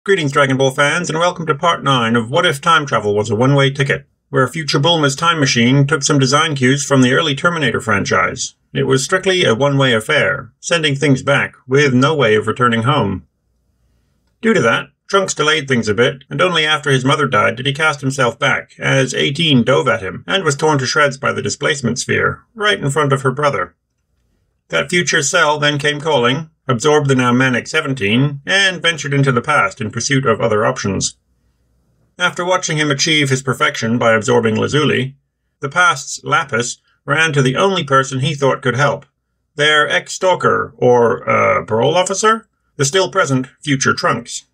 Greetings, Dragon Ball fans, and welcome to part 9 of What If Time Travel Was a One-Way Ticket, where Future Bulma's time machine took some design cues from the early Terminator franchise. It was strictly a one-way affair, sending things back, with no way of returning home. Due to that, Trunks delayed things a bit, and only after his mother died did he cast himself back, as 18 dove at him, and was torn to shreds by the displacement sphere, right in front of her brother. That future Cell then came calling, absorbed the now manic 17, and ventured into the past in pursuit of other options. After watching him achieve his perfection by absorbing Lazuli, the past's Lapis ran to the only person he thought could help, their ex-stalker, or, parole officer? The still-present future Trunks.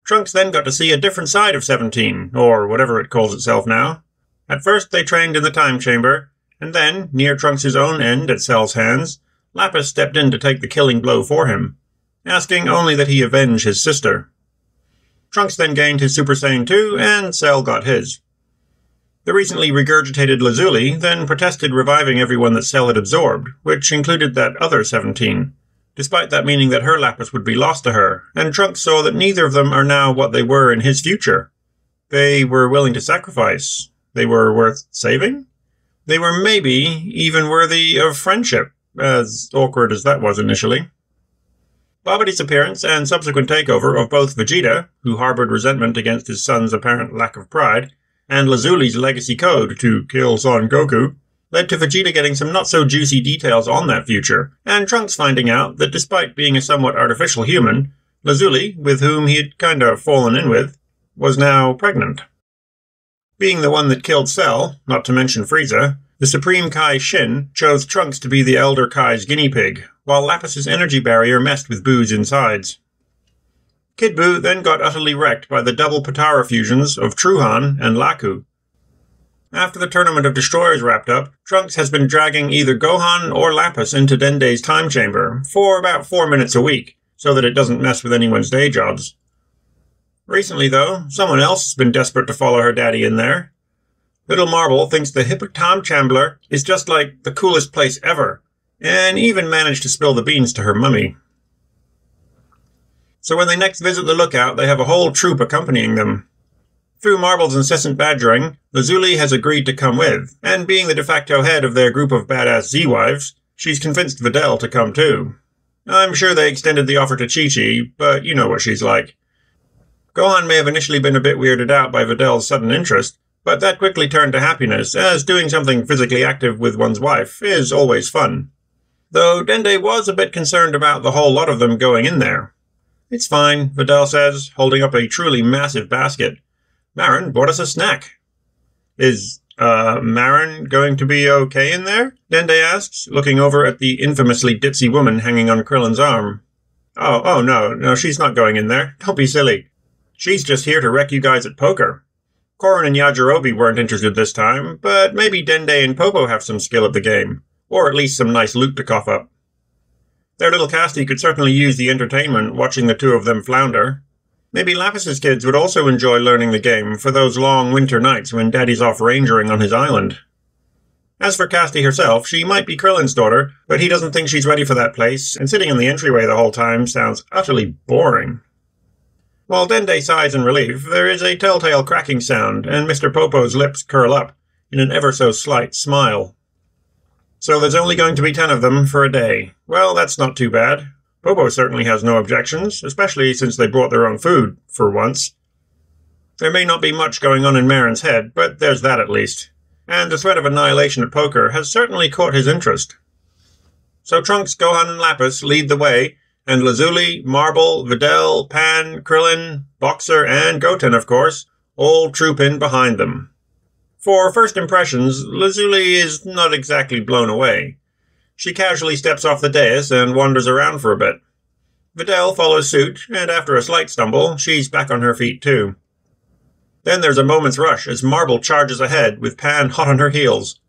Trunks then got to see a different side of 17, or whatever it calls itself now. At first they trained in the time chamber, and then, near Trunks' own end at Cell's hands, Lapis stepped in to take the killing blow for him, asking only that he avenge his sister. Trunks then gained his Super Saiyan 2, and Cell got his. The recently regurgitated Lazuli then protested reviving everyone that Cell had absorbed, which included that other 17, despite that meaning that her Lapis would be lost to her, and Trunks saw that neither of them are now what they were in his future. They were willing to sacrifice. They were worth saving? They were maybe even worthy of friendship, as awkward as that was initially. Babidi's appearance and subsequent takeover of both Vegeta, who harbored resentment against his son's apparent lack of pride, and Lazuli's legacy code to kill Son Goku, led to Vegeta getting some not-so-juicy details on that future, and Trunks finding out that despite being a somewhat artificial human, Lazuli, with whom he had kinda fallen in with, was now pregnant. Being the one that killed Cell, not to mention Frieza, the Supreme Kai Shin chose Trunks to be the Elder Kai's guinea pig, while Lapis's energy barrier messed with Boo's insides. Kid Buu then got utterly wrecked by the double Potara fusions of Truhan and Laku. After the Tournament of Destroyers wrapped up, Trunks has been dragging either Gohan or Lapis into Dende's time chamber for about 4 minutes a week, so that it doesn't mess with anyone's day jobs. Recently, though, someone else has been desperate to follow her daddy in there. Little Marble thinks the Hippocamp Chambler is just like the coolest place ever, and even managed to spill the beans to her mummy. So when they next visit the lookout, they have a whole troop accompanying them. Through Marble's incessant badgering, Lazuli has agreed to come with, and being the de facto head of their group of badass Z-Wives, she's convinced Videl to come too. I'm sure they extended the offer to Chi-Chi, but you know what she's like. Gohan may have initially been a bit weirded out by Videl's sudden interest, but that quickly turned to happiness, as doing something physically active with one's wife is always fun. Though Dende was a bit concerned about the whole lot of them going in there. It's fine, Videl says, holding up a truly massive basket. Marin brought us a snack. Is, Marin going to be okay in there? Dende asks, looking over at the infamously ditzy woman hanging on Krillin's arm. Oh, no, she's not going in there. Don't be silly. She's just here to wreck you guys at poker. Korin and Yajirobe weren't interested this time, but maybe Dende and Popo have some skill at the game, or at least some nice loot to cough up. Their little castie could certainly use the entertainment watching the two of them flounder. Maybe Lapis's kids would also enjoy learning the game for those long winter nights when Daddy's off rangering on his island. As for Castie herself, she might be Krillin's daughter, but he doesn't think she's ready for that place, and sitting in the entryway the whole time sounds utterly boring. While Dende sighs in relief, there is a telltale cracking sound, and Mr. Popo's lips curl up in an ever-so-slight smile. So there's only going to be 10 of them for a day. Well, that's not too bad. Popo certainly has no objections, especially since they brought their own food, for once. There may not be much going on in Marin's head, but there's that at least. And the threat of annihilation at poker has certainly caught his interest. So Trunks, Gohan, and Lapis lead the way, and Lazuli, Marble, Videl, Pan, Krillin, Boxer, and Goten, of course, all troop in behind them. For first impressions, Lazuli is not exactly blown away. She casually steps off the dais and wanders around for a bit. Videl follows suit, and after a slight stumble, she's back on her feet too. Then there's a moment's rush as Marble charges ahead, with Pan hot on her heels.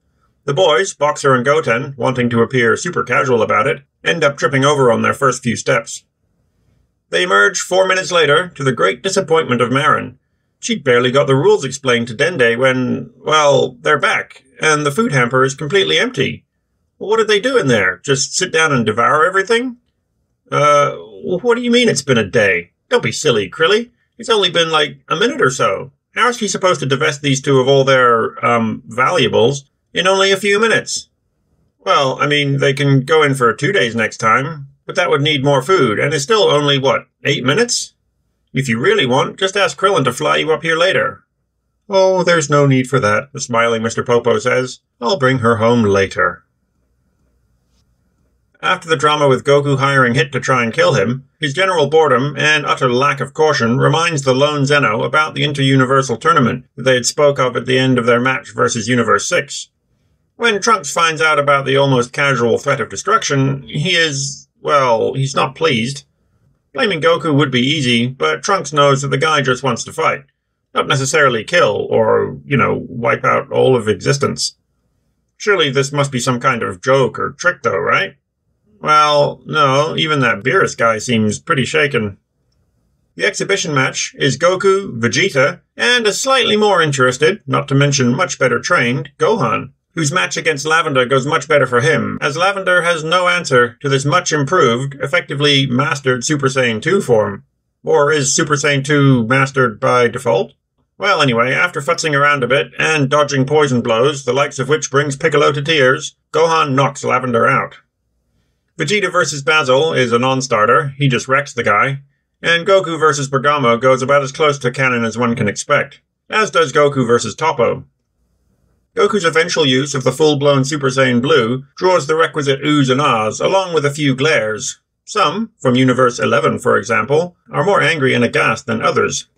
The boys, Boxer and Goten, wanting to appear super casual about it, end up tripping over on their first few steps. They emerge 4 minutes later, to the great disappointment of Marin. She'd barely got the rules explained to Dende when, well, they're back, and the food hamper is completely empty. What did they do in there? Just sit down and devour everything? What do you mean it's been a day? Don't be silly, Krilly. It's only been like a minute or so. How is he supposed to divest these two of all their, valuables in only a few minutes? Well, I mean, they can go in for 2 days next time, but that would need more food, and it's still only, 8 minutes? If you really want, just ask Krillin to fly you up here later. Oh, there's no need for that, the smiling Mr. Popo says. I'll bring her home later. After the drama with Goku hiring Hit to try and kill him, his general boredom and utter lack of caution reminds the lone Zeno about the inter-universal tournament that they had spoke of at the end of their match versus Universe 6. When Trunks finds out about the almost casual threat of destruction, he's not pleased. Blaming Goku would be easy, but Trunks knows that the guy just wants to fight. Not necessarily kill or, wipe out all of existence. Surely this must be some kind of joke or trick though, right? Well, no, even that Beerus guy seems pretty shaken. The exhibition match is Goku, Vegeta, and a slightly more interested, not to mention much better trained, Gohan, whose match against Lavender goes much better for him, as Lavender has no answer to this much improved, effectively mastered Super Saiyan 2 form. Or is Super Saiyan 2 mastered by default? Well, anyway, after futzing around a bit and dodging poison blows, the likes of which brings Piccolo to tears, Gohan knocks Lavender out. Vegeta vs. Basil is a non-starter, he just wrecks the guy, and Goku vs. Bergamo goes about as close to canon as one can expect, as does Goku vs. Toppo. Goku's eventual use of the full-blown Super Saiyan Blue draws the requisite oohs and ahs, along with a few glares. Some, from Universe 11 for example, are more angry and aghast than others.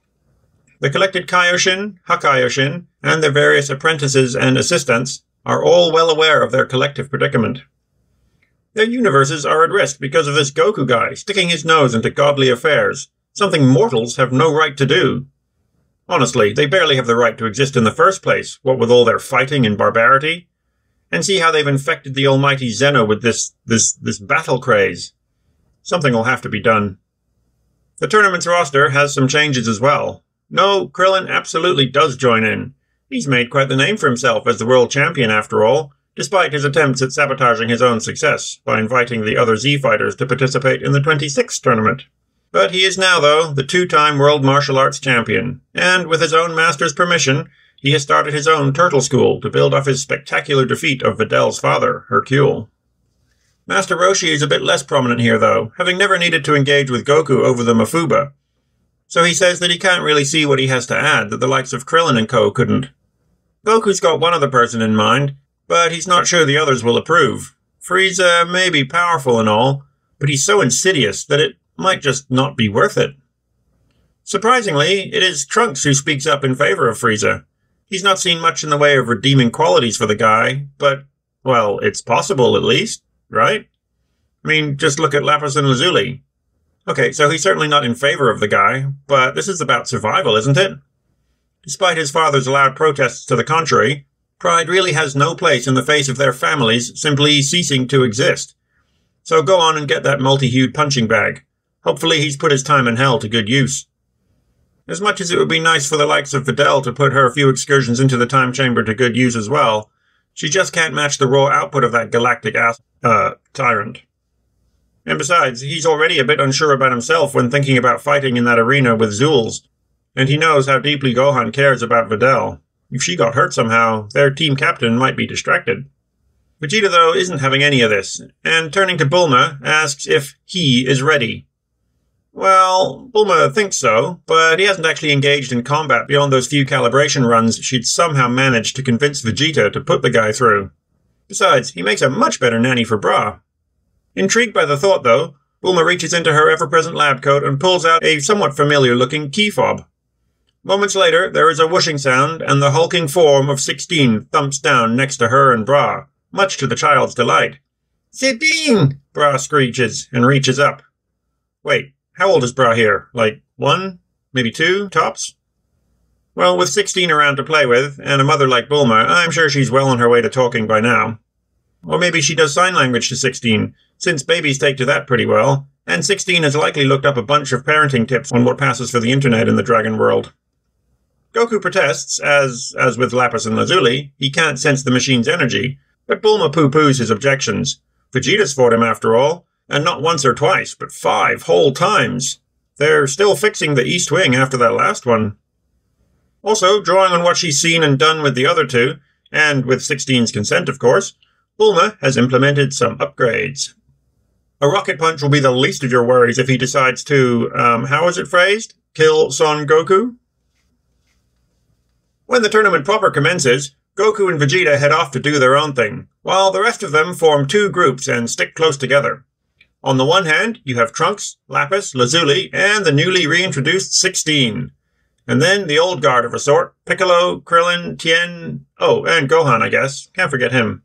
The collected Kaioshin, Hakaioshin, and their various apprentices and assistants are all well aware of their collective predicament. Their universes are at risk because of this Goku guy sticking his nose into godly affairs, something mortals have no right to do. Honestly, they barely have the right to exist in the first place, what with all their fighting and barbarity. And see how they've infected the almighty Zeno with this battle craze. Something will have to be done. The tournament's roster has some changes as well. No, Krillin absolutely does join in. He's made quite the name for himself as the world champion after all, despite his attempts at sabotaging his own success by inviting the other Z fighters to participate in the 26th tournament. But he is now, though, the two-time world martial arts champion, and with his own master's permission, he has started his own turtle school to build off his spectacular defeat of Videl's father, Hercule. Master Roshi is a bit less prominent here, though, having never needed to engage with Goku over the Mafuba. So he says that he can't really see what he has to add that the likes of Krillin and co. couldn't. Goku's got one other person in mind, but he's not sure the others will approve. Frieza may be powerful and all, but he's so insidious that it might just not be worth it. Surprisingly, it is Trunks who speaks up in favor of Frieza. He's not seen much in the way of redeeming qualities for the guy, but, well, it's possible at least, right? I mean, just look at Lapis and Lazuli. Okay, so he's certainly not in favor of the guy, but this is about survival, isn't it? Despite his father's loud protests to the contrary, pride really has no place in the face of their families simply ceasing to exist. So go on and get that multi-hued punching bag. Hopefully he's put his time in hell to good use. As much as it would be nice for the likes of Videl to put her few excursions into the time chamber to good use as well, she just can't match the raw output of that galactic tyrant. And besides, he's already a bit unsure about himself when thinking about fighting in that arena with Zools, and he knows how deeply Gohan cares about Videl. If she got hurt somehow, their team captain might be distracted. Vegeta, though, isn't having any of this, and turning to Bulma, asks if he is ready. Well, Bulma thinks so, but he hasn't actually engaged in combat beyond those few calibration runs she'd somehow managed to convince Vegeta to put the guy through. Besides, he makes a much better nanny for Bra. Intrigued by the thought, though, Bulma reaches into her ever-present lab coat and pulls out a somewhat familiar-looking key fob. Moments later, there is a whooshing sound, and the hulking form of 16 thumps down next to her and Bra, much to the child's delight. "Sabine!" Bra screeches and reaches up. Wait, how old is Bra here? Like 1? Maybe 2, tops? Well, with 16 around to play with, and a mother like Bulma, I'm sure she's well on her way to talking by now. Or maybe she does sign language to 16, since babies take to that pretty well, and 16 has likely looked up a bunch of parenting tips on what passes for the internet in the dragon world. Goku protests, as with Lapis and Lazuli, he can't sense the machine's energy, but Bulma poo-poos his objections. Vegeta's fought him after all, and not once or twice, but 5 whole times. They're still fixing the East Wing after that last one. Also, drawing on what she's seen and done with the other two, and with 16's consent, of course, Bulma has implemented some upgrades. A rocket punch will be the least of your worries if he decides to, how is it phrased? Kill Son Goku? When the tournament proper commences, Goku and Vegeta head off to do their own thing, while the rest of them form two groups and stick close together. On the one hand, you have Trunks, Lapis, Lazuli, and the newly reintroduced 16. And then the old guard of a sort, Piccolo, Krillin, Tien, and Gohan, I guess. Can't forget him.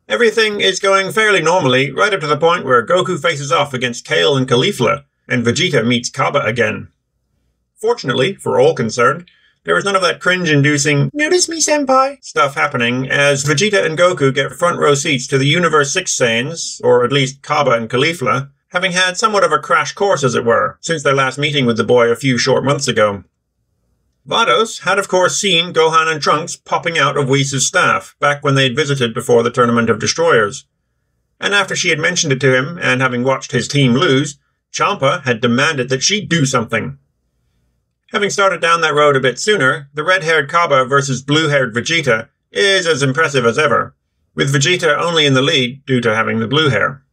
Everything is going fairly normally, right up to the point where Goku faces off against Kale and Caulifla, and Vegeta meets Kaba again. Fortunately, for all concerned, there is none of that cringe-inducing, "Notice me, senpai," stuff happening, as Vegeta and Goku get front-row seats to the Universe 6 Saiyans, or at least Kaba and Caulifla, having had somewhat of a crash course, as it were, since their last meeting with the boy a few short months ago. Vados had of course seen Gohan and Trunks popping out of Whis' staff, back when they'd visited before the Tournament of Destroyers. And after she had mentioned it to him, and having watched his team lose, Champa had demanded that she do something. Having started down that road a bit sooner, the red-haired Kaba versus blue-haired Vegeta is as impressive as ever, with Vegeta only in the lead due to having the blue hair,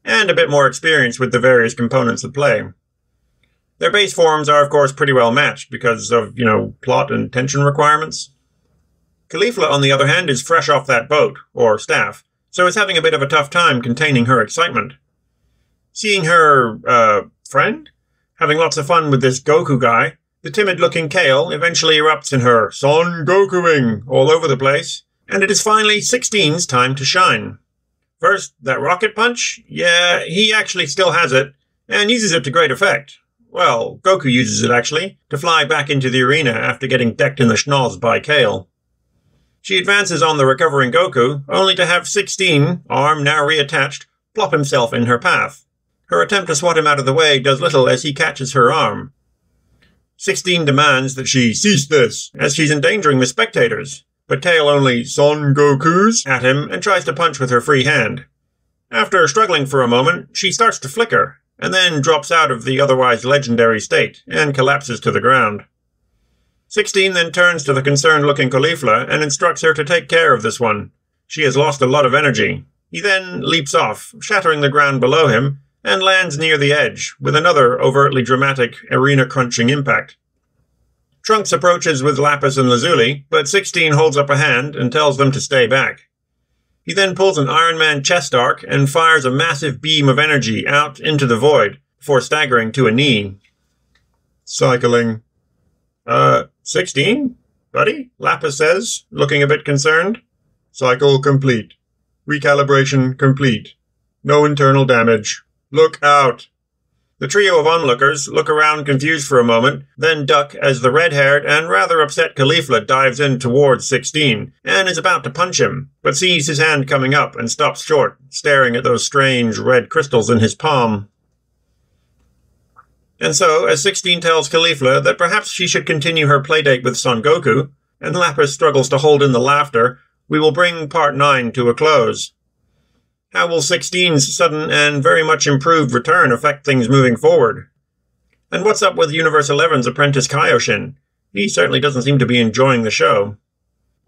and a bit more experience with the various components of play. Their base forms are of course pretty well matched because of, plot and tension requirements. Caulifla, on the other hand, is fresh off that boat, or staff, so is having a bit of a tough time containing her excitement. Seeing her, friend, having lots of fun with this Goku guy, the timid-looking Kale eventually erupts in her Son Gokuing all over the place, and it is finally 16's time to shine. First, that rocket punch? Yeah, he actually still has it, and uses it to great effect. Well, Goku uses it, actually, to fly back into the arena after getting decked in the schnoz by Kale. She advances on the recovering Goku, only to have 16, arm now reattached, plop himself in her path. Her attempt to swat him out of the way does little as he catches her arm. 16 demands that she cease this, as she's endangering the spectators, but Kale only Son Gokus at him and tries to punch with her free hand. After struggling for a moment, she starts to flicker, and then drops out of the otherwise legendary state, and collapses to the ground. 16 then turns to the concerned-looking Caulifla and instructs her to take care of this one. She has lost a lot of energy. He then leaps off, shattering the ground below him, and lands near the edge, with another overtly dramatic, arena-crunching impact. Trunks approaches with Lapis and Lazuli, but 16 holds up a hand and tells them to stay back. He then pulls an Iron Man chest arc and fires a massive beam of energy out into the void, before staggering to a knee. Cycling. 16? Buddy? Lapis says, looking a bit concerned. Cycle complete. Recalibration complete. No internal damage. Look out. The trio of onlookers look around confused for a moment, then duck as the red-haired and rather upset Caulifla dives in towards 16, and is about to punch him, but sees his hand coming up and stops short, staring at those strange red crystals in his palm. And so, as 16 tells Caulifla that perhaps she should continue her playdate with Son Goku, and Lapis struggles to hold in the laughter, we will bring Part 9 to a close. How will 16's sudden and very much improved return affect things moving forward? And what's up with Universe 11's apprentice Kaioshin? He certainly doesn't seem to be enjoying the show.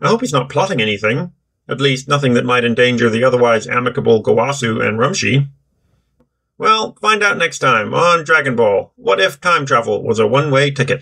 I hope he's not plotting anything. At least nothing that might endanger the otherwise amicable Gowasu and Rumshi. Well, find out next time on Dragon Ball. What if time travel was a one-way ticket?